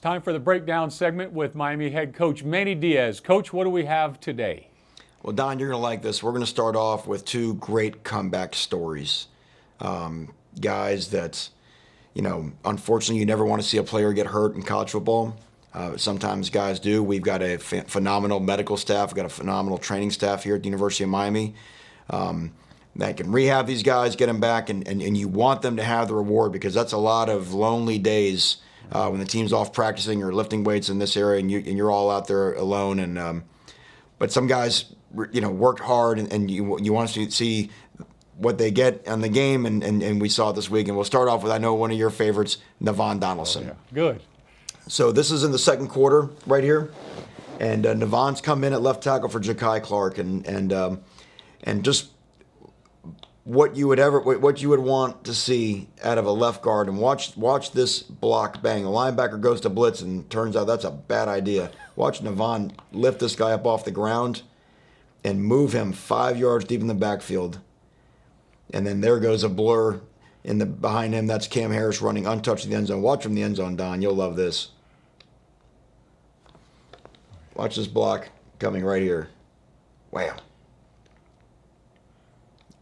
time for the breakdown segment with Miami head coach Manny Diaz. Coach, what do we have today? Well, Don, you're going to like this. We're going to start off with two great comeback stories. Guys that, unfortunately you never want to see a player get hurt in college football. Sometimes guys do. We've got a phenomenal medical staff. We've got a phenomenal training staff here at the University of Miami that can rehab these guys, get them back, and you want them to have the reward, because that's a lot of lonely days when the team's off practicing or lifting weights in this area and you're all out there alone. And but some guys, worked hard, and you want to see what they get on the game, and we saw it this week. And we'll start off with, I know, one of your favorites, Navon Donaldson. Oh, yeah. Good. So this is in the second quarter right here, and Navon's come in at left tackle for Ja'Kai Clark, and just what you would want to see out of a left guard. And watch this block bang. The linebacker goes to blitz, and turns out that's a bad idea. Watch Navon lift this guy up off the ground and move him 5 yards deep in the backfield. And then there goes a blur behind him. That's Cam Harris running untouched in the end zone. Watch from the end zone, Don. You'll love this. Watch this block coming right here. Wow.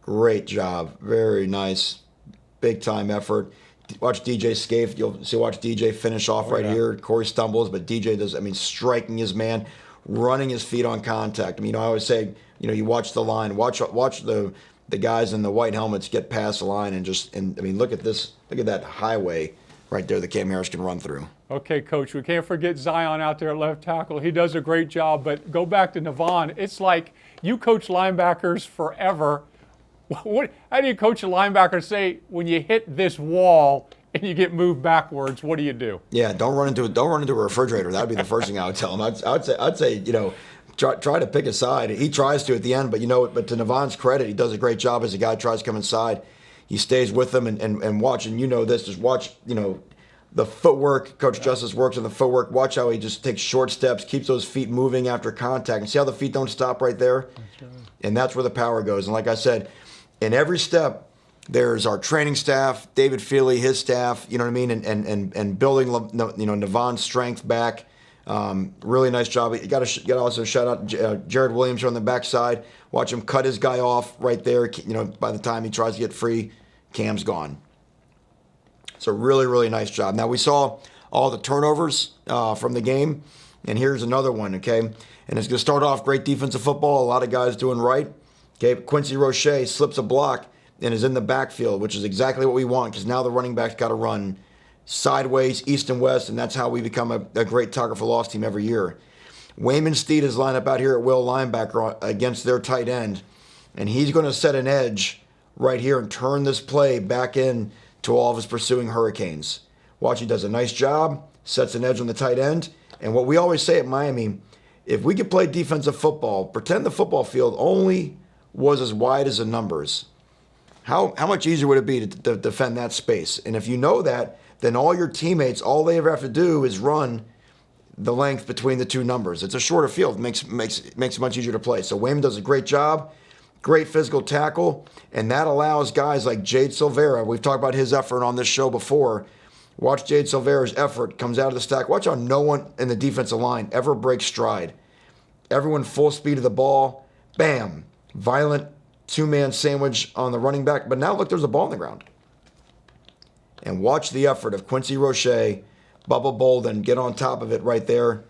Great job. Very nice. Big time effort. Watch DJ Scaife. Watch DJ finish off right here. Corey stumbles, but DJ does, striking his man, running his feet on contact. I always say, you watch the line, watch the guys in the white helmets get past the line, and look at this. Look at that highway right there that Cam Harris can run through. Okay, Coach, we can't forget Zion out there at left tackle. He does a great job, but go back to Navon. It's like you coach linebackers forever. How do you coach a linebacker say when you hit this wall and you get moved backwards? What do you do? Yeah, don't run into a refrigerator. That'd be the first thing I would tell him. I'd say try to pick a side. He tries to at the end, but but to Navon's credit, he does a great job as a guy tries to come inside. He stays with them and watch, and just watch, the footwork. Coach Justice works on the footwork. Watch how he just takes short steps, keeps those feet moving after contact, and see how the feet don't stop right there? That's right. And that's where the power goes. And like I said, in every step, there's our training staff, David Feely, his staff, and building, Navon's strength back. Really nice job. You got to also shout out Jared Williams here on the backside. Watch him cut his guy off right there. By the time he tries to get free, Cam's gone. So really, really nice job. Now we saw all the turnovers from the game, and here's another one. Okay, and it's going to start off great defensive football. A lot of guys doing right. Okay, Quincy Roche slips a block and is in the backfield, which is exactly what we want, because now the running back's got to run sideways, east and west, and that's how we become a great tackle for loss team every year. Wayman Steed is lined up out here at will linebacker against their tight end, and he's going to set an edge right here and turn this play back in to all of his pursuing Hurricanes. Watch, he does a nice job, sets an edge on the tight end, and what we always say at Miami, if we could play defensive football, pretend the football field only was as wide as the numbers. How much easier would it be to defend that space? And if you know that, then all your teammates, all they ever have to do is run the length between the two numbers. It's a shorter field. Makes it much easier to play. So Wayman does a great job, great physical tackle, and that allows guys like Jade Silvera. We've talked about his effort on this show before. Watch Jade Silvera's effort comes out of the stack. Watch how no one in the defensive line ever breaks stride. Everyone full speed of the ball. Bam. Violent two-man sandwich on the running back. But now look, there's a ball on the ground. And watch the effort of Quincy Roche, Bubba Bolden, get on top of it right there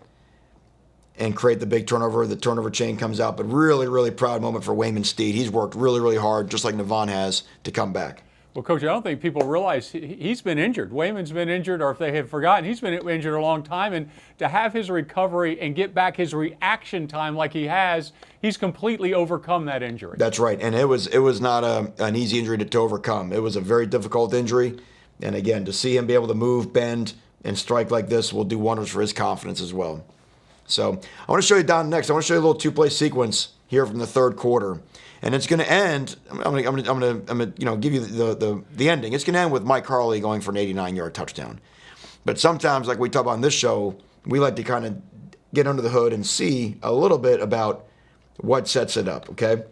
and create the big turnover. The turnover chain comes out. But really, really proud moment for Wayman Steed. He's worked really, really hard, just like Navon has, to come back. Well, Coach, I don't think people realize he's been injured. Wayman's been injured, or if they have forgotten, he's been injured a long time. And to have his recovery and get back his reaction time like he has, he's completely overcome that injury. That's right. And it was not an easy injury to overcome. It was a very difficult injury. And again, to see him be able to move, bend, and strike like this will do wonders for his confidence as well. So I want to show you down next. I want to show you a little two-play sequence here from the third quarter. And it's going to end. I'm going to give you the ending. It's going to end with Mike Harley going for an 89-yard touchdown. But sometimes, like we talk about on this show, we like to kind of get under the hood and see a little bit about what sets it up. Okay,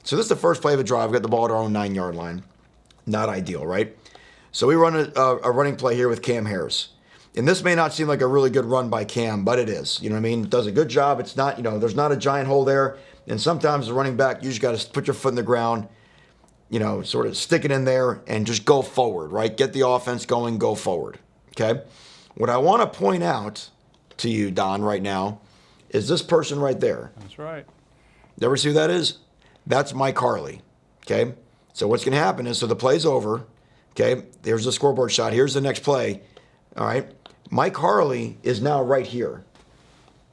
so this is the first play of the drive. We got the ball at our own 9-yard line. Not ideal, right? So we run a running play here with Cam Harris. And this may not seem like a really good run by Cam, but it is. You know what I mean? It does a good job. It's not, there's not a giant hole there. And sometimes the running back, you just got to put your foot in the ground, sort of stick it in there and just go forward, right? Get the offense going, go forward. Okay? What I want to point out to you, Don, right now, is this person right there. That's right. You ever see who that is? That's Mike Harley. Okay? So what's going to happen is, so the play's over. Okay? There's the scoreboard shot. Here's the next play. All right? Mike Harley is now right here.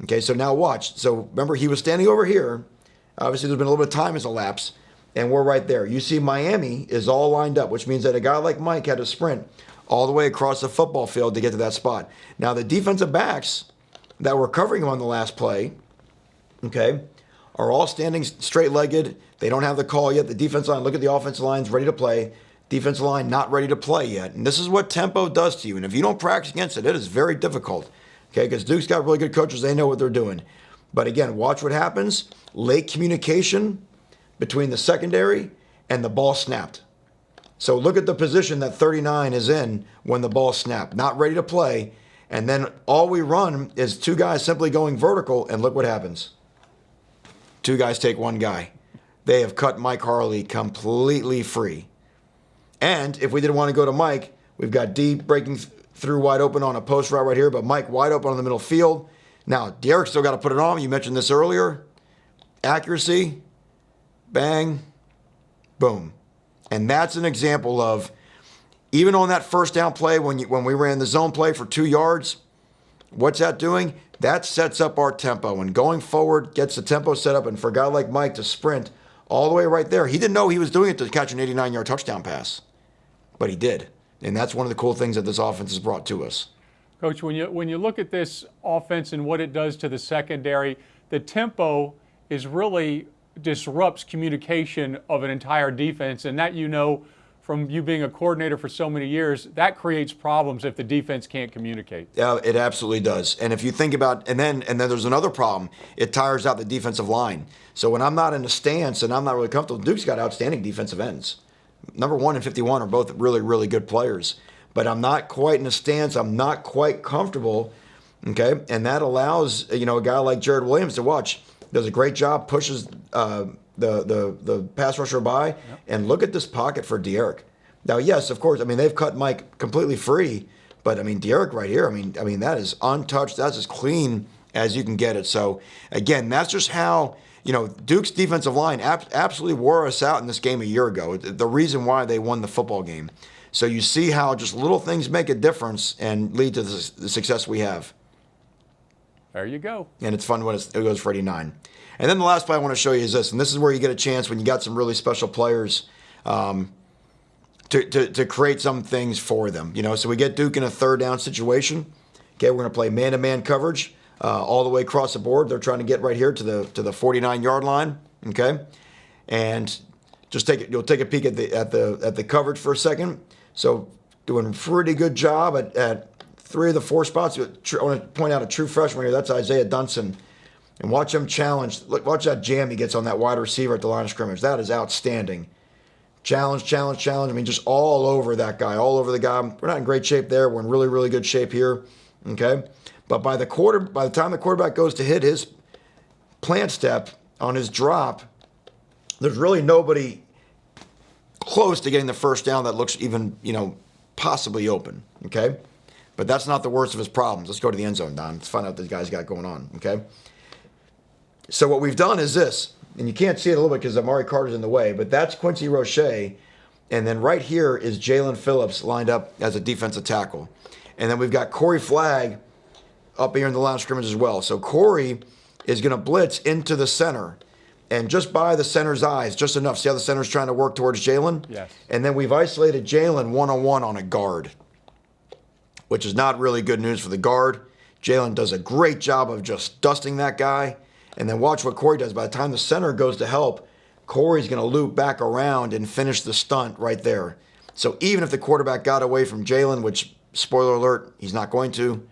Okay, so now watch. So remember, he was standing over here. Obviously, there's been a little bit of time has elapsed, and we're right there. You see Miami is all lined up, which means that a guy like Mike had to sprint all the way across the football field to get to that spot. Now, the defensive backs that were covering him on the last play, okay, are all standing straight-legged. They don't have the call yet. The defensive line, look at the offensive line's ready to play. Defensive line not ready to play yet. And this is what tempo does to you. And if you don't practice against it, it is very difficult. Okay, because Duke's got really good coaches. They know what they're doing. But again, watch what happens. Late communication between the secondary and the ball snapped. So look at the position that 39 is in when the ball snapped. Not ready to play. And then all we run is two guys simply going vertical, and look what happens. Two guys take one guy. They have cut Mike Harley completely free. And if we didn't want to go to Mike, we've got D breaking through wide open on a post route right here, but Mike wide open on the middle field. Now, Derek's still got to put it on. You mentioned this earlier. Accuracy, bang, boom. And that's an example of, even on that first down play when we ran the zone play for 2 yards, what's that doing? That sets up our tempo. And going forward gets the tempo set up. And for a guy like Mike to sprint all the way right there, he didn't know he was doing it to catch an 89-yard touchdown pass. But he did. And that's one of the cool things that this offense has brought to us. Coach, when you look at this offense and what it does to the secondary, the tempo is really disrupts communication of an entire defense. And that, from you being a coordinator for so many years, that creates problems if the defense can't communicate. Yeah, it absolutely does. And if you think about, and then there's another problem. It tires out the defensive line. So when I'm not in a stance and I'm not really comfortable, Duke's got outstanding defensive ends. Number 1 and 51 are both really, really good players. But I'm not quite in a stance. I'm not quite comfortable. Okay, and that allows a guy like Jared Williams to watch. Does a great job, pushes the pass rusher by, yep. And look at this pocket for De'Eric. Now, yes, of course, they've cut Mike completely free, but De'Eric right here, that is untouched. That's as clean as you can get it. So again, that's just how Duke's defensive line absolutely wore us out in this game a year ago. The reason why they won the football game. So you see how just little things make a difference and lead to the success we have. There you go. And it's fun when it goes for 89. And then the last play I want to show you is this, and this is where you get a chance when you got some really special players to create some things for them. So we get Duke in a third down situation. Okay, we're going to play man-to-man coverage all the way across the board. They're trying to get right here to the 49-yard line. Okay, and just you'll take a peek at the coverage for a second. So doing a pretty good job at 3 of the 4 spots. I want to point out a true freshman here. That's Isaiah Dunson. And watch him challenge. Look, watch that jam he gets on that wide receiver at the line of scrimmage. That is outstanding. Challenge. Just all over that guy, all over the guy. We're not in great shape there. We're in really, really good shape here. Okay? But by the time the quarterback goes to hit his plant step on his drop, there's really nobody close to getting the first down that looks even, possibly open. Okay? But that's not the worst of his problems. Let's go to the end zone, Don. Let's find out what this guy's got going on. Okay? So what we've done is this, and you can't see it a little bit because Amari Carter's in the way, but that's Quincy Roche, and then right here is Jalen Phillips lined up as a defensive tackle. And then we've got Corey Flagg up here in the line of scrimmage as well. So Corey is going to blitz into the center, and just by the center's eyes, just enough. See how the center's trying to work towards Jalen? Yes. And then we've isolated Jalen one-on-one on a guard, which is not really good news for the guard. Jalen does a great job of just dusting that guy. And then watch what Corey does. By the time the center goes to help, Corey's going to loop back around and finish the stunt right there. So even if the quarterback got away from Jalen, which, spoiler alert, he's not going to,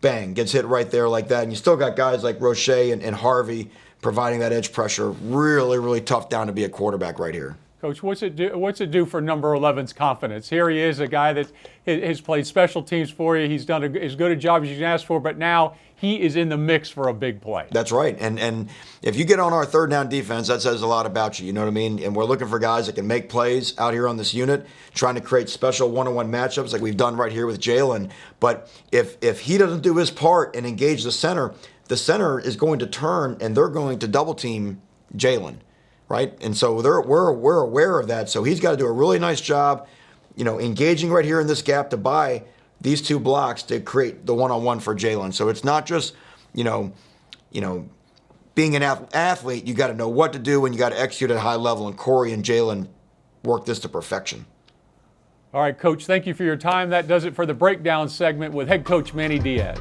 bang, gets hit right there like that. And you still got guys like Roche and Harvey providing that edge pressure. Really, really tough down to be a quarterback right here. Coach, what's it do for number 11's confidence? Here he is, a guy that has played special teams for you. He's done as good a job as you can ask for, but now he is in the mix for a big play. That's right. And if you get on our third down defense, that says a lot about you. You know what I mean? And we're looking for guys that can make plays out here on this unit, trying to create special one-on-one matchups like we've done right here with Jalen. But if he doesn't do his part and engage the center is going to turn and they're going to double team Jalen. Right, and so we're aware of that. So he's got to do a really nice job, engaging right here in this gap to buy these two blocks to create the one-on-one for Jalen. So it's not just, being an athlete. You got to know what to do and you got to execute at a high level. And Corey and Jalen work this to perfection. All right, Coach. Thank you for your time. That does it for the breakdown segment with head coach Manny Diaz.